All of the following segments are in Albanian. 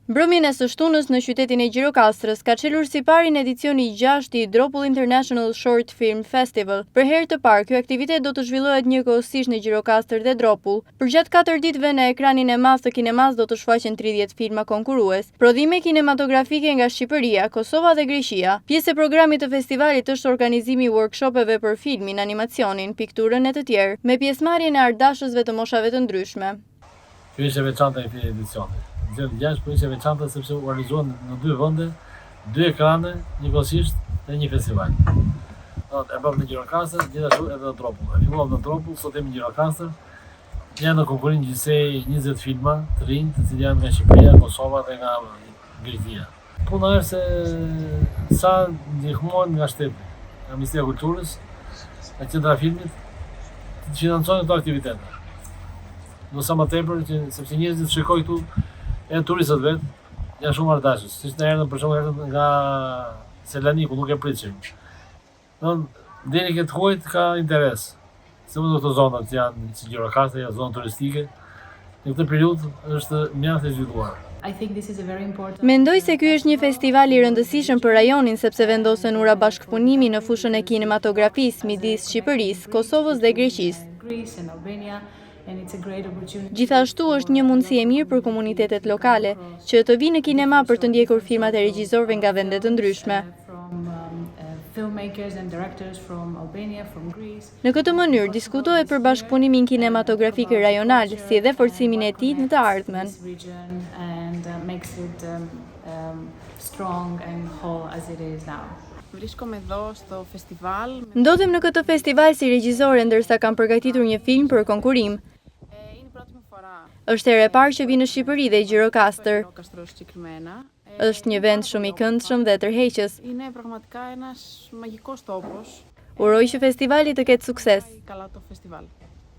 Mbrëmjen e së shtunës në qytetin e Gjirokastrës ka çelur si parin edicioni 6 i Dropull International Short Film Festival. Për herë të parë, ky aktivitet do të zhvillohet njëkohësisht në Gjirokastër dhe Dropull. Përgjatë 4 ditëve në ekranin e madh të kinemas do të shfaqen 30 filma konkurrues. Prodhime kinematografike nga Shqipëria, Kosova dhe Greqia. Pjesë e programit të festivalit është organizimi i workshopeve për filmin, animacionin, pikturën e të tjerë, me pjesëmarrjen e ardashësve të moshave të ndryshme. Ky është e veçantë e këtij edicioni. Edicioni 6 po ishte e veçantë sepse u organizuan në 2 vende, 2 ekrane, njëkohësisht në një festival. E bëm në Gjirokastër, gjithashtu edhe në Dropull. E filluam në Dropull, sot jemi në Gjirokastër. Janë në konkurrim gjithsej 20 filma të rinj, të cilët janë nga Shqipëria, Kosova dhe nga Greqia. Puna është se sa ndihmohen nga shteti, nga Ministria e Kulturës, nga Qendra e Filmit, të financojnë këto aktivitete. Do sa më tepër sepse njerëzit shikojnë këtu e turistët vetë, janë shumë ardashës. Siç na erdhën për shembull nga Selanik, nuk e pritshim. Deri këtë huajt ka interes. Se më këto zonat janë si Gjirokastër, janë zonë turistike. Në këtë periudhë është mjaft e zhvilluar. Mendoj se ky është një festival i rëndësishëm për rajonin sepse vendosen ura bashkëpunimi në fushën e kinematografisë midis Shqipërisë, Kosovës dhe Greqisë. Gjithashtu është një mundësi e mirë për komunitetet lokale, që të vinë në kinema për të ndjekur filmat e regjisorëve nga vende të ndryshme. Në këtë mënyrë diskutohet për bashkëpunimin kinematografik rajonal, si edhe forcimin e tij në të ardhmen. Ndodhem në këtë festival si regjizore ndërsa kam përgatitur një film për konkurim. Është herë e parë që vi në Shqipëri dhe Gjirokastër. Është një vend shumë i këndshëm dhe tërheqës. Uroj që festivali të ketë sukses.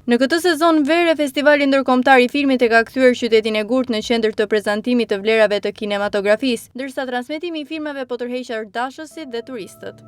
Në këtë sezon verë, Festivali Ndërkombëtar i Filmit e ka kthyer qytetin e Gurtë në qendër të prezantimit të vlerave të kinematografisë, ndërsa transmetimi i filmave po tërheq ardashësit dhe turistët.